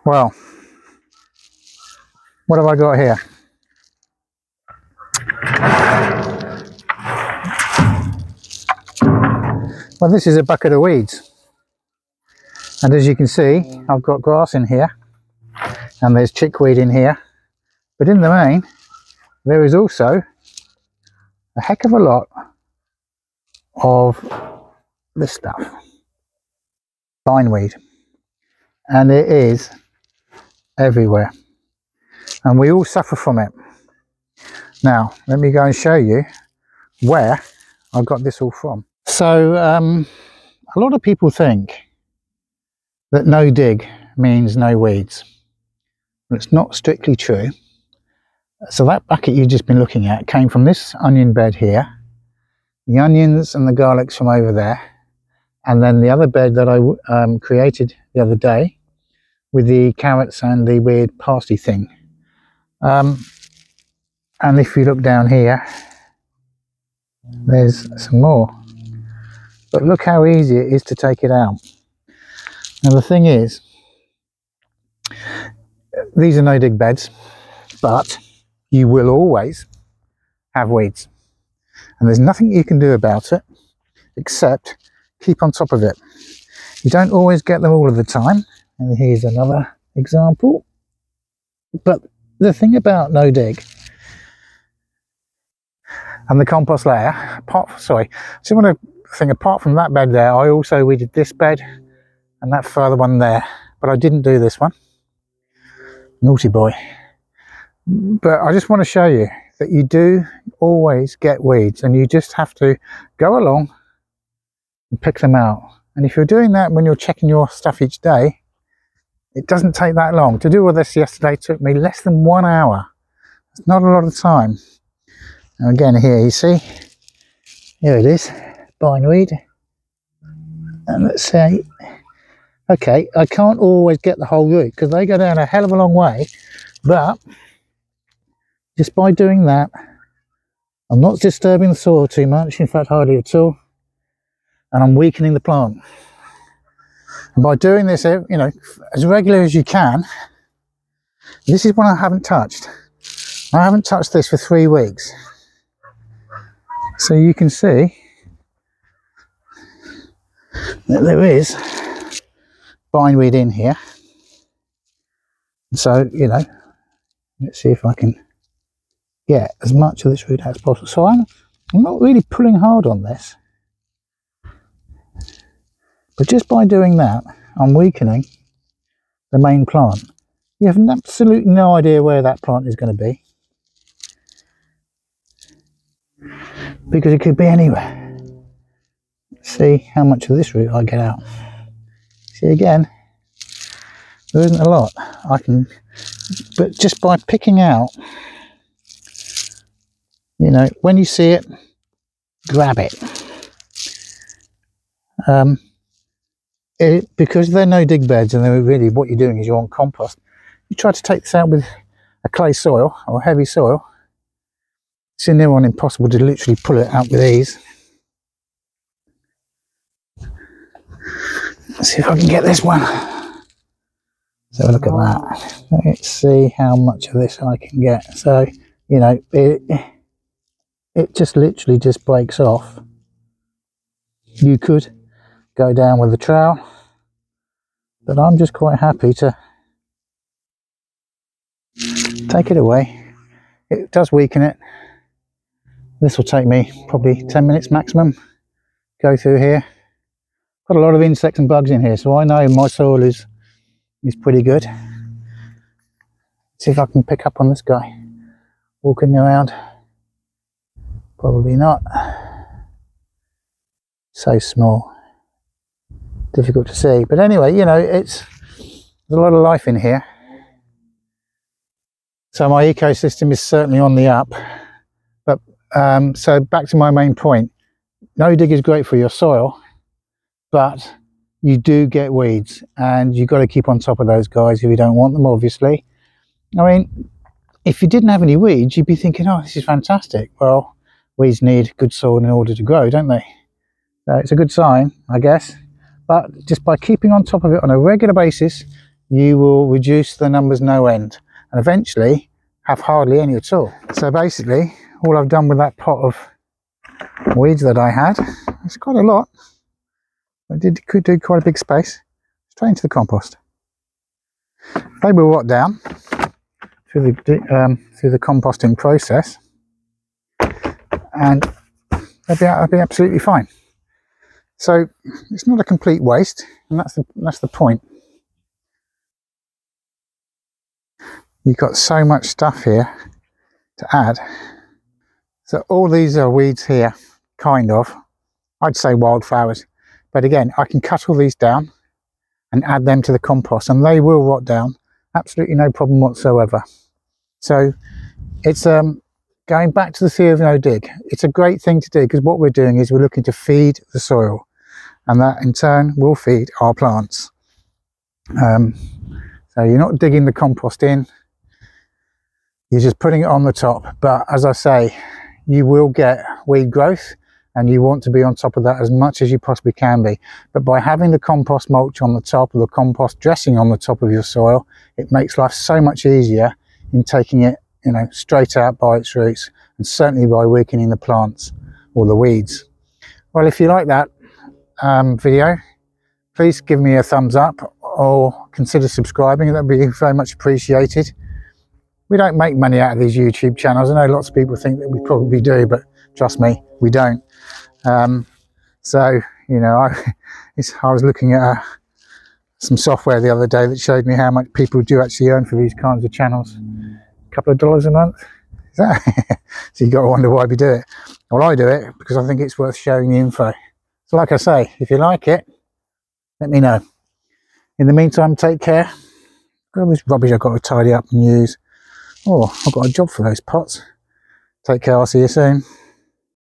Well, what have I got here? Well, this is a bucket of weeds, and as you can see, I've got grass in here and there's chickweed in here, but in the main there is also a heck of a lot of this stuff, bindweed, and it is everywhere and we all suffer from it. Now let me go and show you where I got this all from. So a lot of people think that no dig means no weeds. But it's not strictly true. So that bucket you've just been looking at came from this onion bed here, the onions and the garlics from over there, and then the other bed that I created the other day with the carrots and the weird parsley thing. And if you look down here, there's some more. But look how easy it is to take it out. Now the thing is, these are no dig beds, but you will always have weeds. And there's nothing you can do about it except keep on top of it. You don't always get them all of the time. And here's another example. But the thing about no dig and the compost layer, apart from that bed there, I also weeded this bed and that further one there, but I didn't do this one. Naughty boy. But I just want to show you that you do always get weeds, and you just have to go along and pick them out. And if you're doing that when you're checking your stuff each day, it doesn't take that long. To do all this yesterday took me less than 1 hour. It's not a lot of time. Now again, here you see, here it is, bindweed. And let's say, okay, I can't always get the whole root because they go down a hell of a long way, but just by doing that, I'm not disturbing the soil too much, in fact hardly at all, and I'm weakening the plant. And by doing this, you know, as regular as you can, this is one I haven't touched. I haven't touched this for 3 weeks. So you can see that there is bindweed in here. So, you know, let's see if I can get as much of this root as possible. So I'm not really pulling hard on this, but just by doing that, I'm weakening the main plant. You have absolutely no idea where that plant is going to be, because it could be anywhere. Let's see how much of this root I get out. See, again, there isn't a lot I can, but just by picking out, you know, when you see it, grab it. Because they're no dig beds, and they're really, what you're doing is you're on compost. You try to take this out with a clay soil or heavy soil, it's near on impossible to literally pull it out with ease. Let's see if I can get this one. Let's have a look at that. Let's see how much of this I can get. So, you know, it just literally just breaks off. You could go down with the trowel, but I'm just quite happy to take it away. It does weaken it. This will take me probably 10 minutes maximum. Go through here. Got a lot of insects and bugs in here, so I know my soil is pretty good. See if I can pick up on this guy walking around. Probably not. So small, difficult to see. But anyway, you know, there's a lot of life in here. So my ecosystem is certainly on the up. But so back to my main point, no dig is great for your soil, but you do get weeds, and you've got to keep on top of those guys if you don't want them, obviously. I mean, if you didn't have any weeds, you'd be thinking, oh, this is fantastic. Well, weeds need good soil in order to grow, don't they? So it's a good sign, I guess. But just by keeping on top of it on a regular basis, you will reduce the numbers no end and eventually have hardly any at all. So basically, all I've done with that pot of weeds that I had, it's quite a lot. Could do quite a big space, straight into the compost. They will rot down through the composting process, and they'll be absolutely fine. So it's not a complete waste, and that's the point. You've got so much stuff here to add. So all these are weeds here, kind of. I'd say wildflowers. But again, I can cut all these down and add them to the compost, and they will rot down. Absolutely no problem whatsoever. So it's going back to the theory of no dig. It's a great thing to do, because what we're doing is we're looking to feed the soil, and that in turn will feed our plants. So you're not digging the compost in, you're just putting it on the top. But as I say, you will get weed growth, and you want to be on top of that as much as you possibly can be. But by having the compost mulch on the top, or the compost dressing on the top of your soil, it makes life so much easier in taking it, you know, straight out by its roots, and certainly by weakening the plants or the weeds. Well, if you like that video, please give me a thumbs up or consider subscribing. That'd be very much appreciated. We don't make money out of these YouTube channels. I know lots of people think that we probably do, but trust me, we don't. So, you know, I was looking at some software the other day that showed me how much people do actually earn for these kinds of channels. A couple of dollars a month. Is that? So you got to wonder why we do it. Well, I do it because I think it's worth sharing the info. So like I say, if you like it, let me know. In the meantime, take care. All this rubbish I've got to tidy up and use. Oh, I've got a job for those pots. Take care, I'll see you soon.